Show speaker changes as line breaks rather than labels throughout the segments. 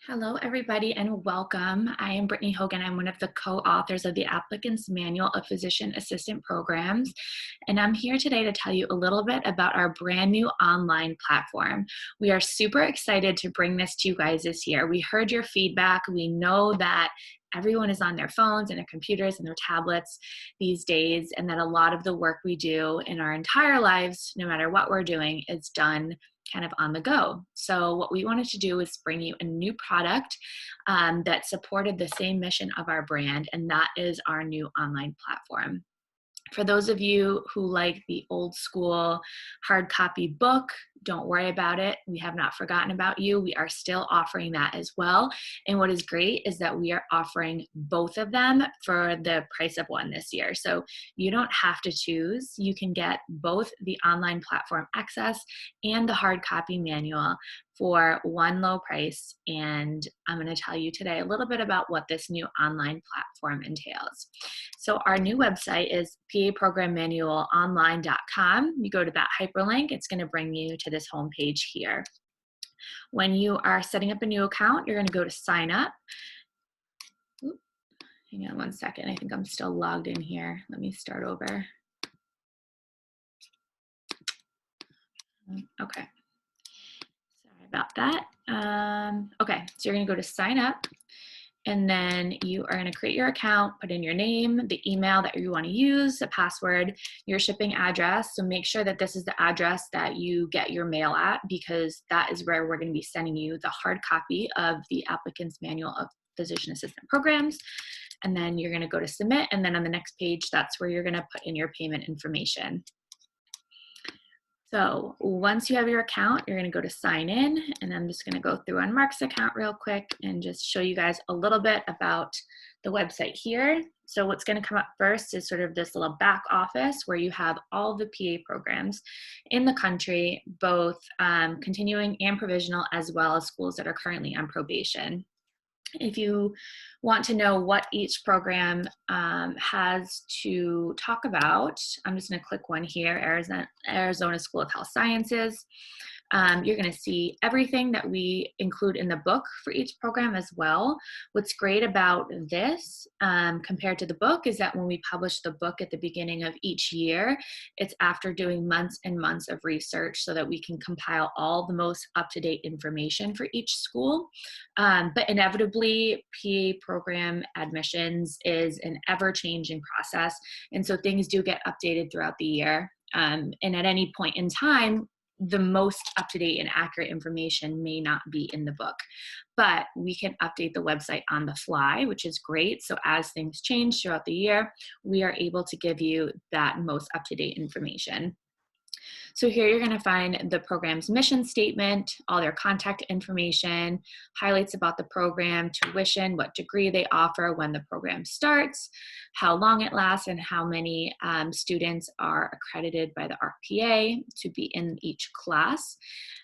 Hello, everybody, and welcome. I am Brittany Hogan. I'm one of the co-authors of the Applicant's Manual of Physician Assistant Programs, and I'm here today to tell you a little bit about our brand new online platform. We are super excited to bring this to you guys this year. We heard your feedback. We know that everyone is on their phones and their computers and their tablets these days, and that a lot of the work we do in our entire lives, no matter what we're doing, is done kind of on the go. So what we wanted to do is bring you a new product that supported the same mission of our brand, and that is our new online platform. For those of you who like the old school hard copy book, don't worry about it. We have not forgotten about you. We are still offering that as well. And what is great is that we are offering both of them for the price of one this year. So you don't have to choose. You can get both the online platform access and the hard copy manual for one low price. And I'm going to tell you today a little bit about what this new online platform entails. So our new website is paprogrammanualonline.com. You go to that hyperlink, it's going to bring you to this homepage here. When you are setting up a new account, you're going to go to sign up. Oop, hang on one second. I think I'm still logged in here. Let me start over. Okay. Sorry about that. Okay, so you're going to go to sign up. And then you are going to create your account, put in your name, the email that you want to use, the password, your shipping address. So make sure that this is the address that you get your mail at, because that is where we're going to be sending you the hard copy of the Applicant's Manual of Physician Assistant Programs. And then you're going to go to submit. And then on the next page, that's where you're going to put in your payment information. So once you have your account, you're going to go to sign in, and I'm just going to go through on Mark's account real quick and just show you guys a little bit about the website here. So what's going to come up first is sort of this little back office where you have all the PA programs in the country, both continuing and provisional, as well as schools that are currently on probation. If you want to know what each program has to talk about, I'm just going to click one here, Arizona School of Health Sciences. You're going to see everything that we include in the book for each program as well. What's great about this compared to the book is that when we publish the book at the beginning of each year, it's after doing months and months of research so that we can compile all the most up-to-date information for each school. But inevitably, PA program admissions is an ever-changing process, and so things do get updated throughout the year. And at any point in time, the most up-to-date and accurate information may not be in the book, but we can update the website on the fly, which is great. So as things change throughout the year, we are able to give you that most up-to-date information. So here you're going to find the program's mission statement, all their contact information, highlights about the program, tuition, what degree they offer, when the program starts, how long it lasts, and how many students are accredited by the RPA to be in each class.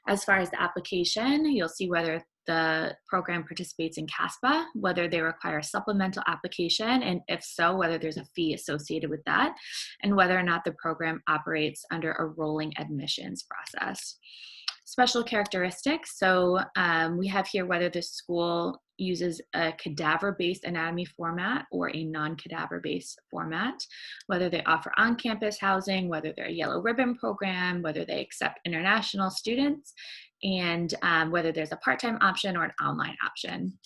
As far as the application, you'll see whether the program participates in CASPA, whether they require a supplemental application, and if so, whether there's a fee associated with that, and whether or not the program operates under a rolling admissions process. Special characteristics, so we have here whether the school uses a cadaver-based anatomy format or a non-cadaver-based format, whether they offer on-campus housing, whether they're a yellow ribbon program, whether they accept international students, and whether there's a part-time option or an online option.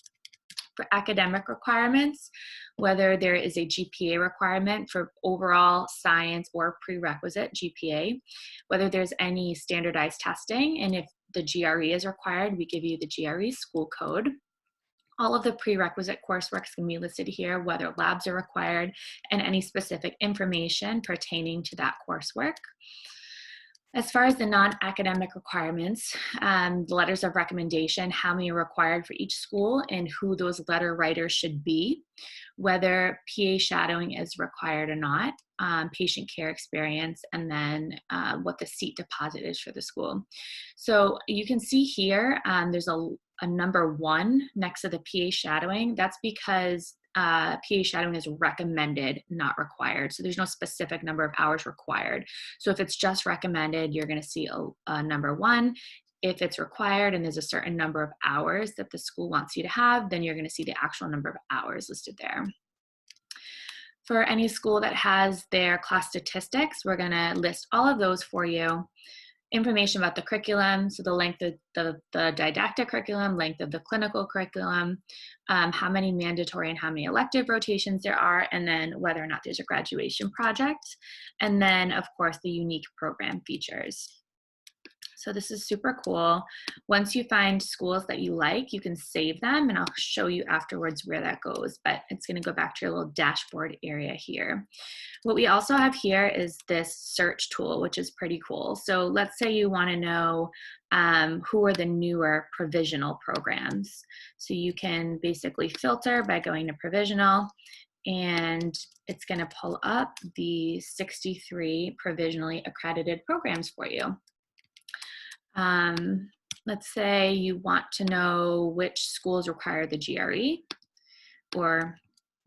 For academic requirements, whether there is a GPA requirement for overall science or prerequisite GPA, whether there's any standardized testing, and if the GRE is required, we give you the GRE school code. All of the prerequisite coursework is going to be listed here, whether labs are required, and any specific information pertaining to that coursework. As far as the non-academic requirements, the letters of recommendation, how many are required for each school and who those letter writers should be, whether PA shadowing is required or not, patient care experience, and then what the seat deposit is for the school. So you can see here, there's a number 1 next to the PA shadowing. That's because PA shadowing is recommended, not required. So there's no specific number of hours required. So if it's just recommended, you're going to see a number 1. If it's required and there's a certain number of hours that the school wants you to have, then you're going to see the actual number of hours listed there. For any school that has their class statistics, we're going to list all of those for you. Information about the curriculum, so the length of the didactic curriculum, length of the clinical curriculum, how many mandatory and how many elective rotations there are, and then whether or not there's a graduation project, and then of course the unique program features. So this is super cool. Once you find schools that you like, you can save them, and I'll show you afterwards where that goes, but it's going to go back to your little dashboard area here. What we also have here is this search tool, which is pretty cool. So let's say you want to know who are the newer provisional programs. So you can basically filter by going to provisional, and it's going to pull up the 63 provisionally accredited programs for you. Let's say you want to know which schools require the GRE, or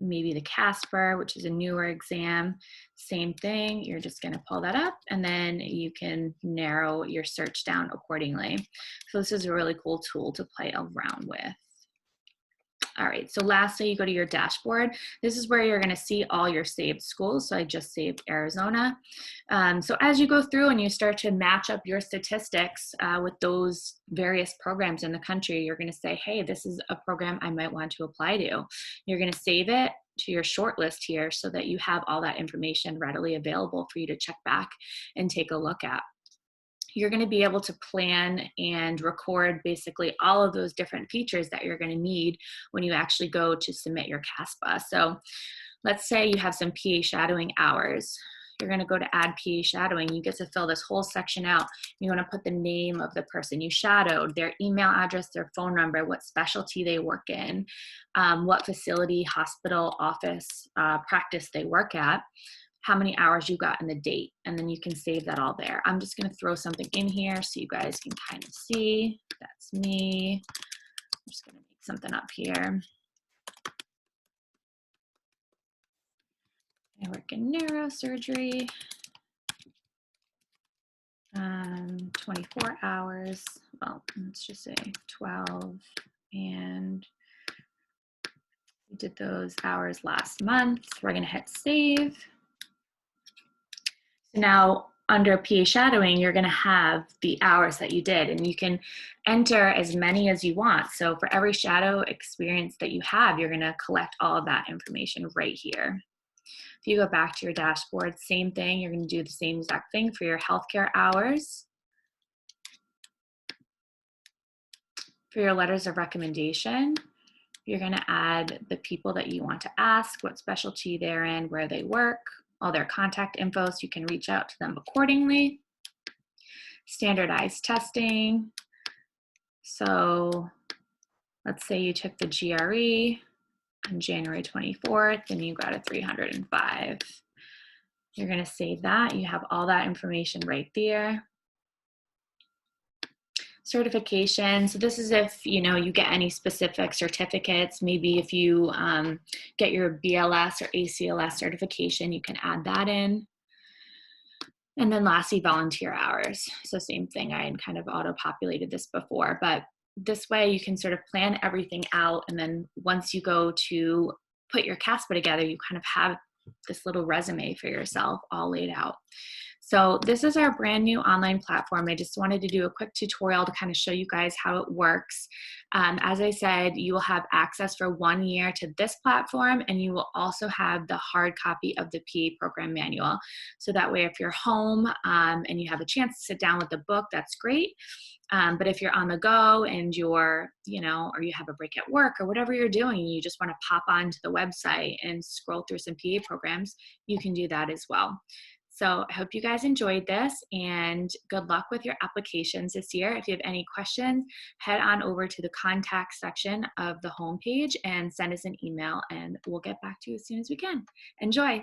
maybe the CASPER, which is a newer exam. Same thing, you're just going to pull that up, and then you can narrow your search down accordingly. So this is a really cool tool to play around with. All right, so lastly, you go to your dashboard. This is where you're going to see all your saved schools. So I just saved Arizona. So as you go through and you start to match up your statistics with those various programs in the country, you're going to say, hey, this is a program I might want to apply to. You're going to save it to your short list here so that you have all that information readily available for you to check back and take a look at. You're going to be able to plan and record basically all of those different features that you're going to need when you actually go to submit your CASPA. So let's say you have some PA shadowing hours. You're going to go to add PA shadowing. You get to fill this whole section out. You want to put the name of the person you shadowed, their email address, their phone number, what specialty they work in, what facility, hospital, office, practice they work at, how many hours you got and the date, and then you can save that all there. I'm just going to throw something in here so you guys can kind of see. That's me. I'm just going to make something up here. I work in neurosurgery. 24 hours. Well, let's just say 12, and we did those hours last month. We're going to hit save. So now under PA shadowing, you're going to have the hours that you did, and you can enter as many as you want. So for every shadow experience that you have, you're going to collect all of that information right here. If you go back to your dashboard, same thing. You're going to do the same exact thing for your healthcare hours. For your letters of recommendation, you're going to add the people that you want to ask, what specialty they're in, where they work, all their contact info so you can reach out to them accordingly. Standardized testing. So let's say you took the GRE on January 24th and you got a 305. You're going to save that. You have all that information right there. Certification. So this is if you get any specific certificates. Maybe if you get your BLS or ACLS certification, you can add that in. And then lastly, volunteer hours. So same thing, I had kind of auto-populated this before, but this way you can sort of plan everything out, and then once you go to put your CASPA together, you kind of have this little resume for yourself all laid out. So this is our brand new online platform. I just wanted to do a quick tutorial to kind of show you guys how it works. As I said, you will have access for 1 year to this platform, and you will also have the hard copy of the PA program manual. So that way, if you're home and you have a chance to sit down with the book, that's great. But if you're on the go and you're, or you have a break at work or whatever you're doing, and you just want to pop onto the website and scroll through some PA programs, you can do that as well. So I hope you guys enjoyed this, and good luck with your applications this year. If you have any questions, head on over to the contact section of the homepage and send us an email, and we'll get back to you as soon as we can. Enjoy.